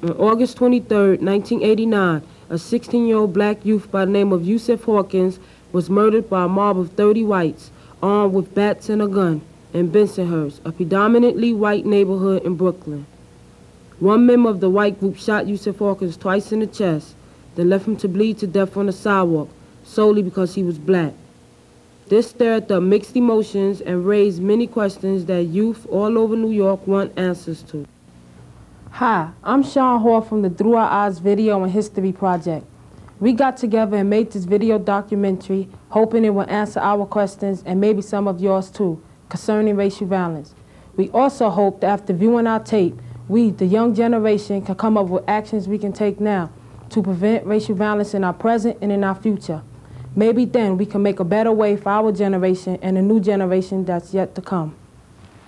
On August 23, 1989, a 16-year-old black youth by the name of Yusuf Hawkins was murdered by a mob of 30 whites, armed with bats and a gun, in Bensonhurst, a predominantly white neighborhood in Brooklyn. One member of the white group shot Yusuf Hawkins twice in the chest, then left him to bleed to death on the sidewalk, solely because he was black. This stirred up mixed emotions and raised many questions that youth all over New York want answers to. Hi, I'm Sean Hall from the Through Our Eyes Video and History Project. We got together and made this video documentary, hoping it would answer our questions and maybe some of yours too, concerning racial violence. We also hope that after viewing our tape, we, the young generation, can come up with actions we can take now to prevent racial violence in our present and in our future. Maybe then we can make a better way for our generation and the new generation that's yet to come.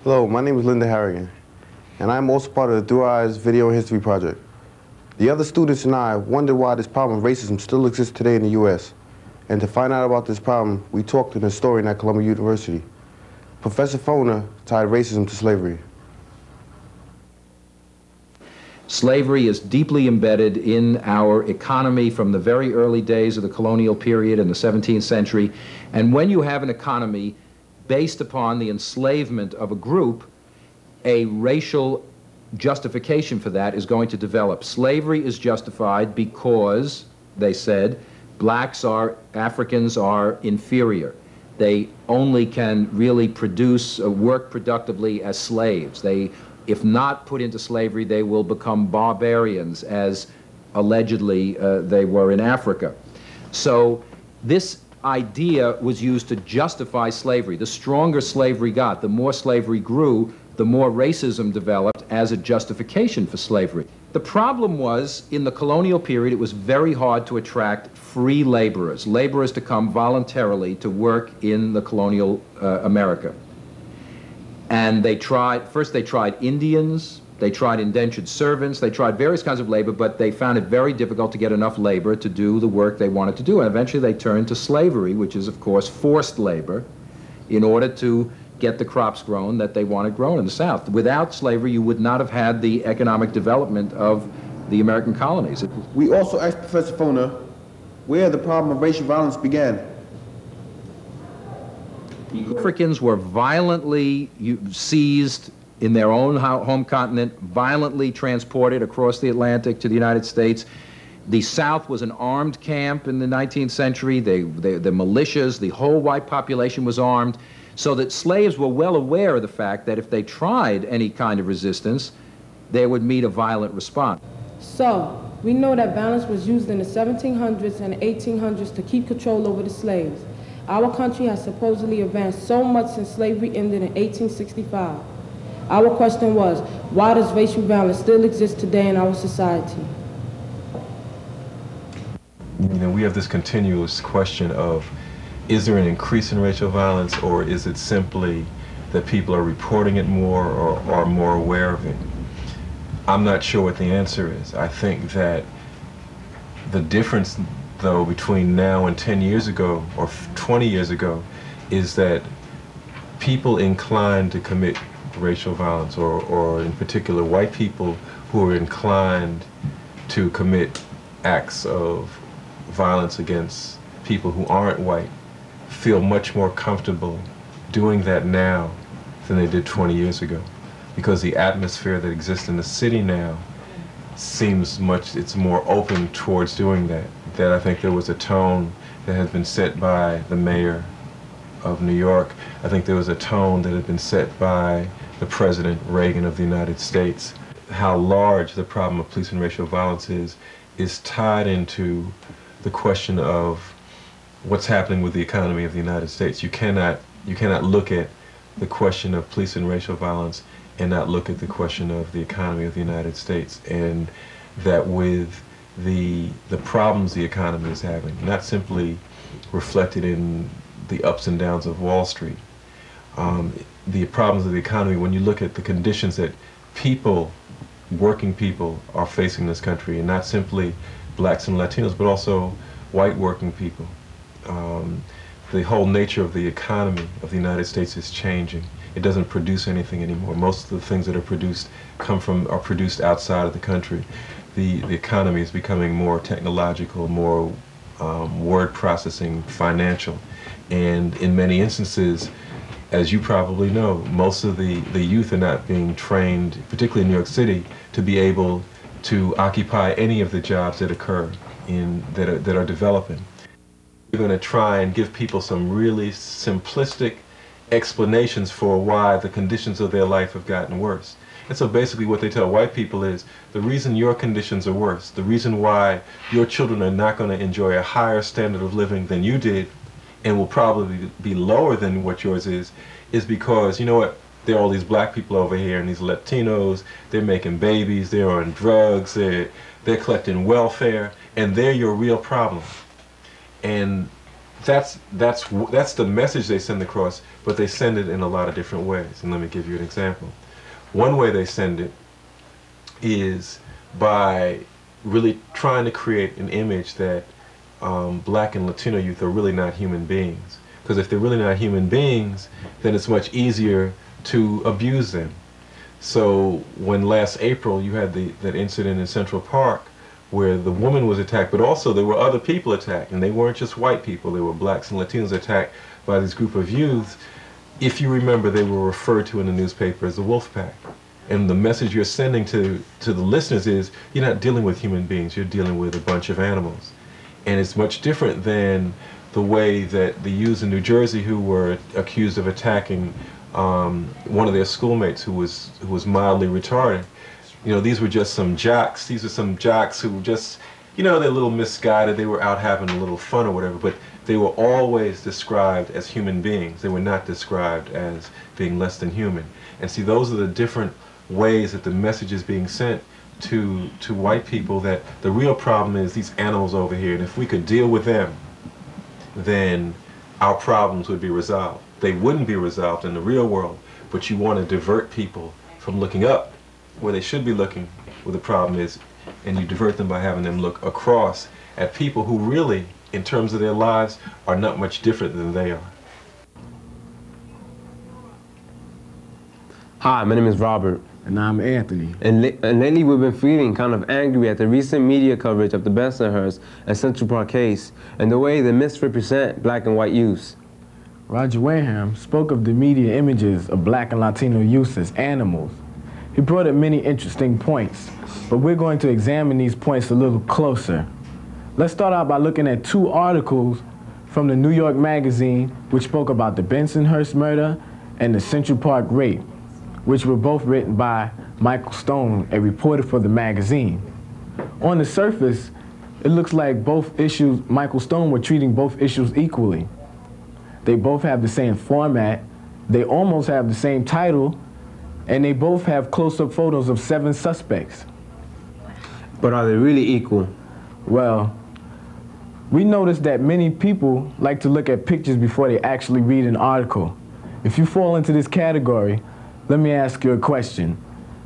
Hello, my name is Linda Harrigan, and I'm also part of the Through Our Eyes Video and History Project. The other students and I wondered why this problem of racism still exists today in the U.S. And to find out about this problem, we talked to an historian at Columbia University. Professor Foner tied racism to slavery. Slavery is deeply embedded in our economy from the very early days of the colonial period in the 17th century. And when you have an economy based upon the enslavement of a group, a racial justification for that is going to develop. Slavery is justified because, they said, Africans are inferior. They only can really produce, work productively as slaves. If not put into slavery, they will become barbarians, as allegedly they were in Africa. So this idea was used to justify slavery. The stronger slavery got, the more slavery grew, the more racism developed as a justification for slavery. The problem was, in the colonial period, it was very hard to attract free laborers to come voluntarily to work in the colonial America. And first they tried Indians, they tried indentured servants, they tried various kinds of labor, but they found it very difficult to get enough labor to do the work they wanted to do. And eventually they turned to slavery, which is, of course, forced labor, in order to get the crops grown that they wanted grown in the South. Without slavery, you would not have had the economic development of the American colonies. We also asked Professor Foner where the problem of racial violence began. Africans were violently seized in their own home continent, violently transported across the Atlantic to the United States. The South was an armed camp in the 19th century. The militias, the whole white population was armed, so that slaves were well aware of the fact that if they tried any kind of resistance, they would meet a violent response. So, we know that violence was used in the 1700s and 1800s to keep control over the slaves. Our country has supposedly advanced so much since slavery ended in 1865. Our question was, why does racial violence still exist today in our society? You know, we have this continuous question of, is there an increase in racial violence, or is it simply that people are reporting it more or are more aware of it? I'm not sure what the answer is. I think that the difference, though, between now and 10 years ago or 20 years ago is that people inclined to commit racial violence, or in particular white people who are inclined to commit acts of violence against people who aren't white, feel much more comfortable doing that now than they did 20 years ago, because the atmosphere that exists in the city now seems it's more open towards doing that. That I think there was a tone that has been set by the mayor of New York. I think there was a tone that had been set by the President Reagan of the United States. How large the problem of police and racial violence is tied into the question of what's happening with the economy of the United States. You cannot look at the question of police and racial violence and not look at the question of the economy of the United States, and that with the problems the economy is having, not simply reflected in the ups and downs of Wall Street, the problems of the economy, when you look at the conditions that working people are facing in this country, and not simply blacks and Latinos, but also white working people. The whole nature of the economy of the United States is changing. It doesn't produce anything anymore. Most of the things that are produced are produced outside of the country. the economy is becoming more technological, more word processing, financial. And in many instances, as you probably know, most of the youth are not being trained, particularly in New York City, to be able to occupy any of the jobs that occur that are developing. We're going to try and give people some really simplistic explanations for why the conditions of their life have gotten worse. And so basically what they tell white people is the reason your conditions are worse, the reason why your children are not going to enjoy a higher standard of living than you did and will probably be lower than what yours is because, you know what, there are all these black people over here and these Latinos, they're making babies, they're on drugs, they're collecting welfare, and they're your real problem. And that's the message they send across, but they send it in a lot of different ways. And let me give you an example. One way they send it is by really trying to create an image that black and Latino youth are really not human beings. Because if they're really not human beings, then it's much easier to abuse them. So when last April you had that incident in Central Park where the woman was attacked, but also there were other people attacked, and they weren't just white people, they were blacks and Latinos attacked by this group of youth. If you remember, they were referred to in the newspaper as the Wolf Pack. And the message you're sending to the listeners is, you're not dealing with human beings, you're dealing with a bunch of animals. And it's much different than the way that the youths in New Jersey who were accused of attacking one of their schoolmates who was mildly retarded. You know, these were just some jocks. These are some jocks who just, you know, they're a little misguided. They were out having a little fun or whatever, but they were always described as human beings. They were not described as being less than human. And see, those are the different ways that the message is being sent to white people, that the real problem is these animals over here, and if we could deal with them, then our problems would be resolved. They wouldn't be resolved in the real world, but you want to divert people from looking up where they should be looking, where the problem is, and you divert them by having them look across at people who really, in terms of their lives, are not much different than they are. Hi, my name is Robert. And I'm Anthony. And lately we've been feeling kind of angry at the recent media coverage of the Bensonhurst and Central Park case and the way they misrepresent black and white youths. Roger Wareham spoke of the media images of black and Latino youths as animals. He brought up many interesting points, but we're going to examine these points a little closer. Let's start out by looking at two articles from the New York Magazine which spoke about the Bensonhurst murder and the Central Park rape, which were both written by Michael Stone, a reporter for the magazine. On the surface, it looks like both issues, Michael Stone were treating both issues equally. They both have the same format, they almost have the same title, and they both have close-up photos of 7 suspects. But are they really equal? Well, we noticed that many people like to look at pictures before they actually read an article. If you fall into this category, let me ask you a question.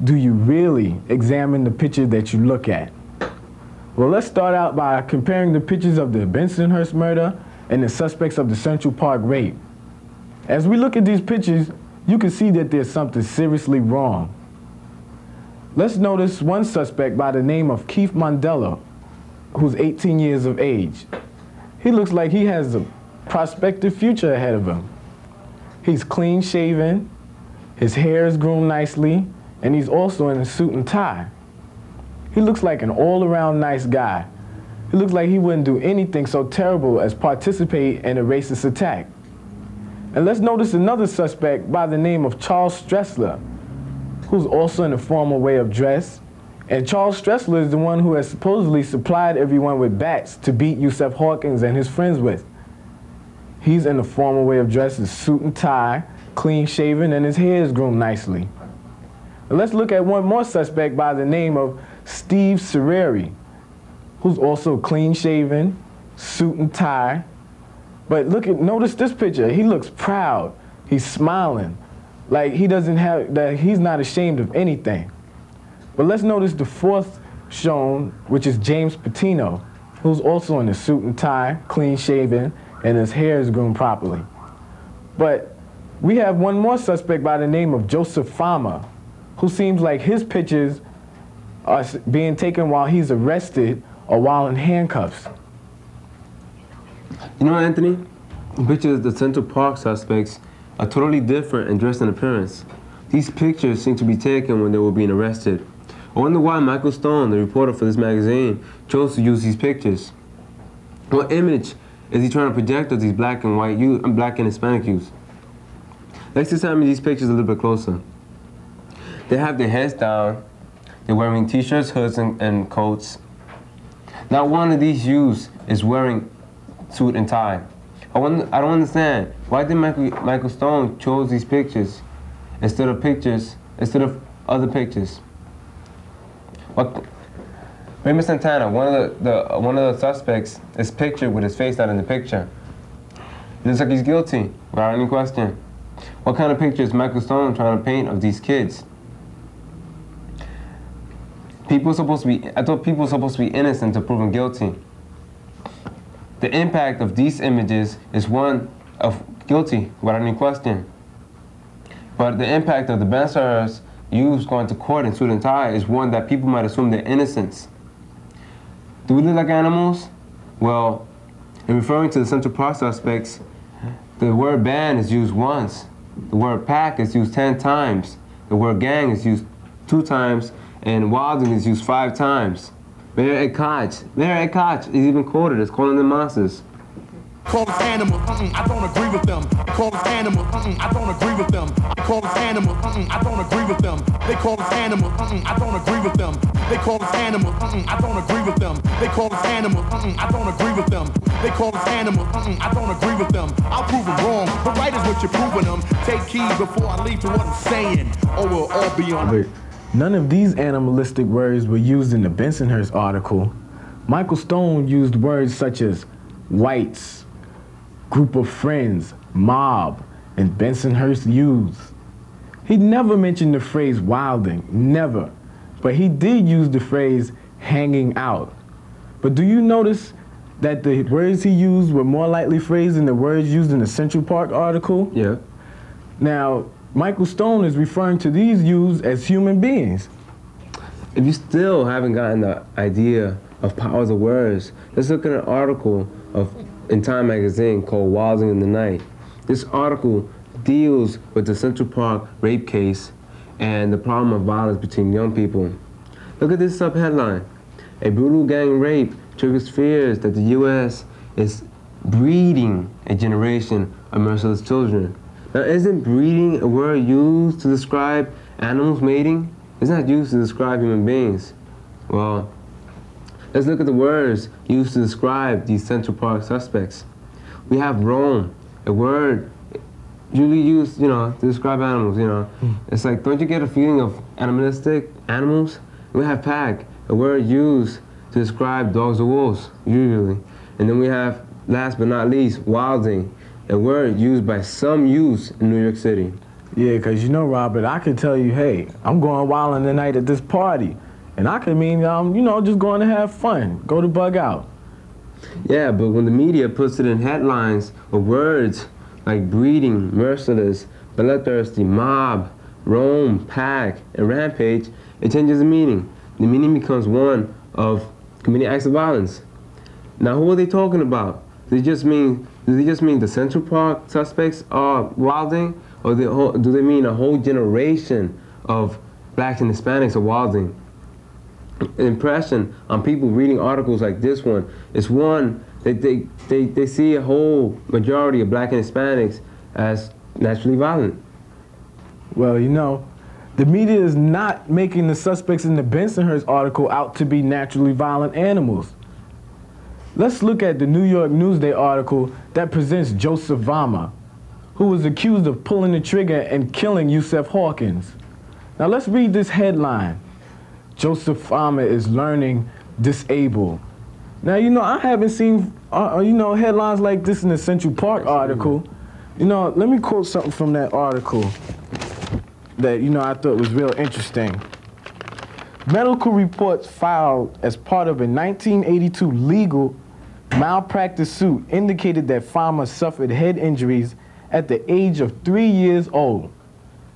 Do you really examine the picture that you look at? Well, let's start out by comparing the pictures of the Bensonhurst murder and the suspects of the Central Park rape. As we look at these pictures, you can see that there's something seriously wrong. Let's notice one suspect by the name of Keith Mandela, who's 18 years of age. He looks like he has a prospective future ahead of him. He's clean shaven, his hair is groomed nicely, and he's also in a suit and tie. He looks like an all-around nice guy. He looks like he wouldn't do anything so terrible as participate in a racist attack. And let's notice another suspect by the name of Charles Stressler, who's also in a formal way of dress. And Charles Stressler is the one who has supposedly supplied everyone with bats to beat Yusuf Hawkins and his friends with. He's in a formal way of dress, a suit and tie, clean shaven, and his hair is groomed nicely. And let's look at one more suspect by the name of Steve Serreri, who's also clean shaven, suit and tie. But notice this picture. He looks proud. He's smiling, like he's not ashamed of anything. But let's notice the fourth shown, which is James Patino, who's also in a suit and tie, clean shaven, and his hair is groomed properly. But we have one more suspect by the name of Joseph Fama, who seems like his pictures are being taken while he's arrested or while in handcuffs. You know, Anthony, pictures of the Central Park suspects are totally different in dress and appearance. These pictures seem to be taken when they were being arrested. I wonder why Michael Stone, the reporter for this magazine, chose to use these pictures. What image is he trying to project of these black and white youth, black and Hispanic youth? Let's examine these pictures a little bit closer. They have their heads down. They're wearing t-shirts, hoods, and coats. Not one of these youths is wearing suit and tie. I don't understand. Why did Michael Stone chose these pictures instead of other pictures? Raymond Santana, one of the suspects, is pictured with his face not in the picture. It looks like he's guilty, without any question. What kind of picture is Michael Stone trying to paint of these kids? I thought people were supposed to be innocent to proven guilty. The impact of these images is one of guilty, without any question. But the impact of the Bensonhurst youths going to court in suit and tie is one that people might assume they're innocent. Do we look like animals? Well, in referring to the Central Park suspects, the word band is used once. The word pack is used 10 times. The word gang is used 2 times. And wilding is used 5 times. Mayor Ed Koch is even quoted as calling them monsters. Call us animals, I don't agree with them. Call us animals, I don't agree with them. Call us animals, I don't agree with them. They call us animals, I don't agree with them. They call us animals, I don't agree with them. They call us animals, I don't agree with them. They call us animals, I don't agree with them. I'll prove them wrong. The right is what you're proving them. Take heed before I leave to what I'm saying, or we'll all be on. None of these animalistic words were used in the Bensonhurst article. Michael Stone used words such as whites, group of friends, mob, and Bensonhurst youths. He never mentioned the phrase wilding, never. But he did use the phrase hanging out. But do you notice that the words he used were more lightly phrased than the words used in the Central Park article? Yeah. Now, Michael Stone is referring to these youths as human beings. If you still haven't gotten the idea of powers of words, let's look at an article in Time magazine called Wilding in the Night. This article deals with the Central Park rape case and the problem of violence between young people. Look at this subheadline. A brutal gang rape triggers fears that the U.S. is breeding a generation of merciless children. Now, isn't breeding a word used to describe animals mating? It's not used to describe human beings. Well, let's look at the words used to describe these Central Park suspects. We have roam, a word usually used, to describe animals, It's like, don't you get a feeling of animalistic animals? We have pack, a word used to describe dogs or wolves, usually. And then we have, last but not least, wilding, a word used by some youths in New York City. Yeah, because Robert, I could tell you, hey, I'm going wild in the night at this party. And I could mean, just going to have fun, go to bug out. Yeah, but when the media puts it in headlines with words like breeding, merciless, bloodthirsty, mob, roam, pack, and rampage, it changes the meaning. The meaning becomes one of committing acts of violence. Now, who are they talking about? Do they just mean the Central Park suspects are wilding, or do they mean a whole generation of blacks and Hispanics are wilding? The impression on people reading articles like this one is one that they see a whole majority of black and Hispanics as naturally violent. Well, the media is not making the suspects in the Bensonhurst article out to be naturally violent animals. Let's look at the New York Newsday article that presents Joseph Vama, who was accused of pulling the trigger and killing Yusuf Hawkins. Now let's read this headline. Joseph Vama is learning disabled. Now, I haven't seen, headlines like this in the Central Park article. Let me quote something from that article that, I thought was real interesting. Medical reports filed as part of a 1982 legal malpractice suit indicated that Fama suffered head injuries at the age of 3 years old.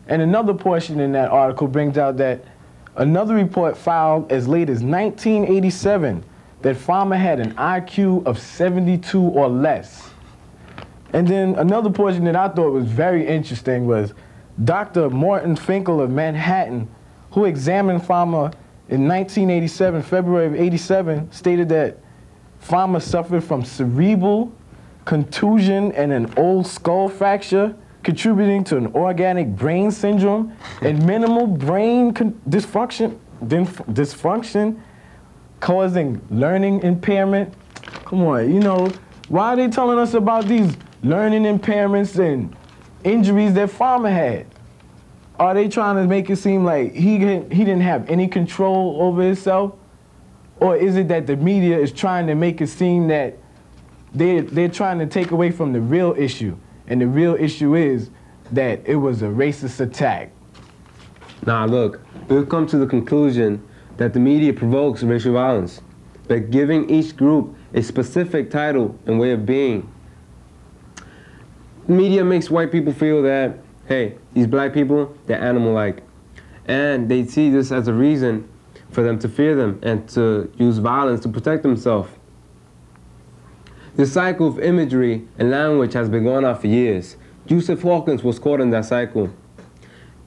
And another portion in that article brings out that Another report filed as late as 1987 that farmer had an IQ of 72 or less. And then another portion that I thought was very interesting was Dr. Morton Finkel of Manhattan, who examined farmer in 1987, February of 87, stated that farmer suffered from cerebral contusion and an old skull fracture, contributing to an organic brain syndrome and minimal brain dysfunction, causing learning impairment. Come on, you know, why are they telling us about these learning impairments and injuries that farmer had? Are they trying to make it seem like he didn't have any control over himself? Or is it that the media is trying to make it seem that they're trying to take away from the real issue? And the real issue is that it was a racist attack. Nah, look, we've come to the conclusion that the media provokes racial violence by giving each group a specific title and way of being. The media makes white people feel that, hey, these black people, they're animal-like. And they see this as a reason for them to fear them and to use violence to protect themselves. This cycle of imagery and language has been going on for years. Yusuf Hawkins was caught in that cycle.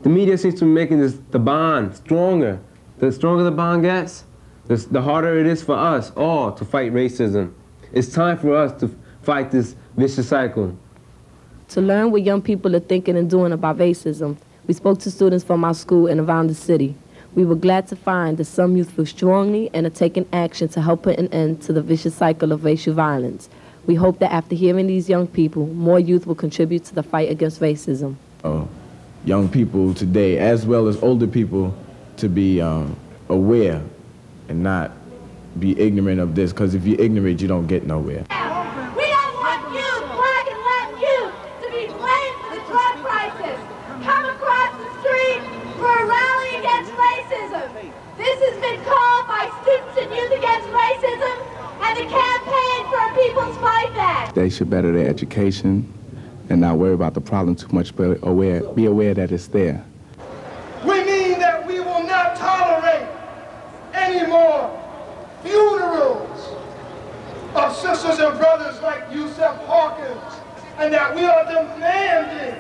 The media seems to be making the bond stronger. The stronger the bond gets, the harder it is for us all to fight racism. It's time for us to fight this vicious cycle. To learn what young people are thinking and doing about racism, we spoke to students from our school and around the city. We were glad to find that some youth feel strongly and are taking action to help put an end to the vicious cycle of racial violence. We hope that after hearing these young people, more youth will contribute to the fight against racism. Young people today, as well as older people, to be aware and not be ignorant of this, because if you're ignorant, you don't get nowhere. We don't want youth, black and Latin youth, to be blamed for the drug crisis. Come across the street for a rally against racism. This has been called by Students and Youth Against Racism and the Campaign for a People's Fight Back. They should better their education and not worry about the problem too much, but be aware that it's there. We mean that we will not tolerate any more funerals of sisters and brothers like Yusuf Hawkins, and that we are demanding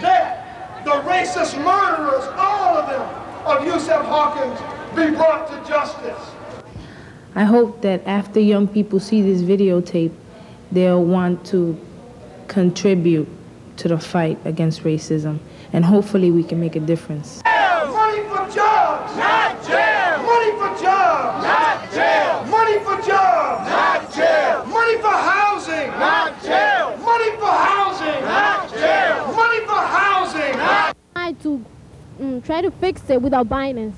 that the racist murderers, all of them, of Yusuf Hawkins, be brought to justice. I hope that after young people see this videotape, they'll want to contribute to the fight against racism, and hopefully we can make a difference. Money for jobs, not jail. Money for jobs, not jail. Money for jobs, not jail. Money for housing, not jail. Money for housing, not jail. Money for housing, not try to fix it without violence.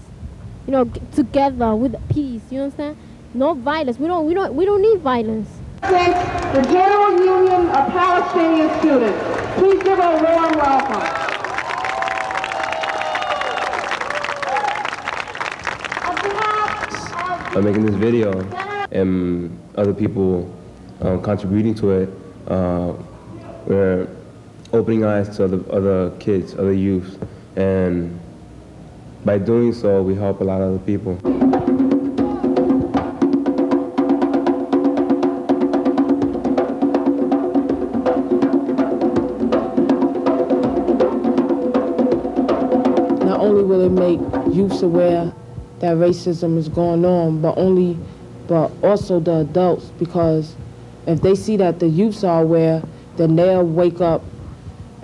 You know, together with peace. You understand? No violence. We don't need violence. The General Union of Palestinian Students. Please give a warm welcome. By making this video and other people contributing to it, we're opening eyes to other kids, other youth, and by doing so, we help a lot of other people. Not only will it make youths aware that racism is going on, but also the adults, because if they see that the youths are aware, then they'll wake up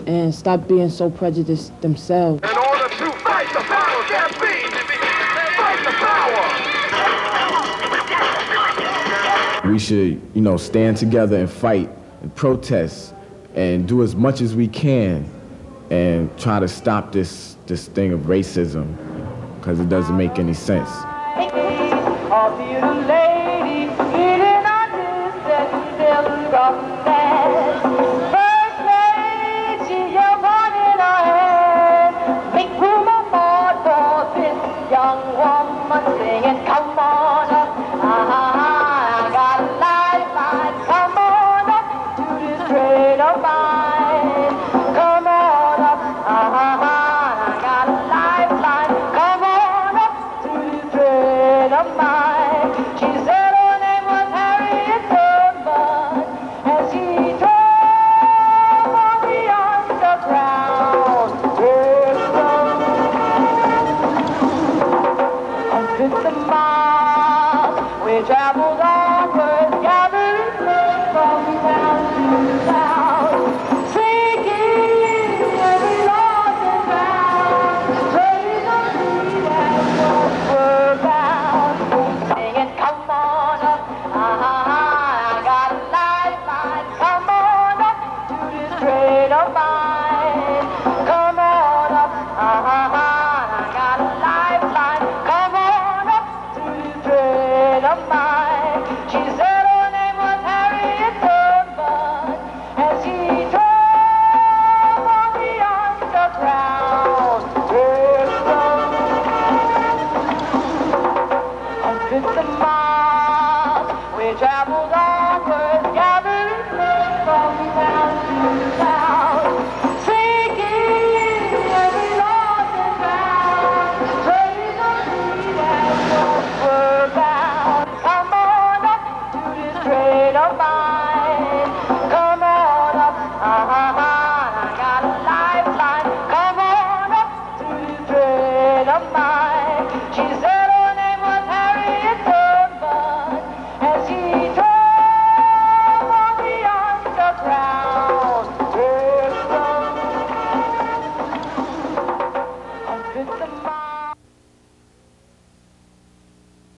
and stop being so prejudiced themselves. in order to fight the power that be. Fight the power. We should, stand together and fight and protest and do as much as we can and try to stop this thing of racism, because it doesn't make any sense. We traveled onward, gathering from town to town, seeking every lost and found, praise the sea and westward bound, singing, come on up, I got a lifeline, come on up to this train of mine, come on up, I got a lifeline, come on up to this train of mine. She said her name was Harriet Tubman, and she drove on the underground railroad. 150 miles we traveled onward,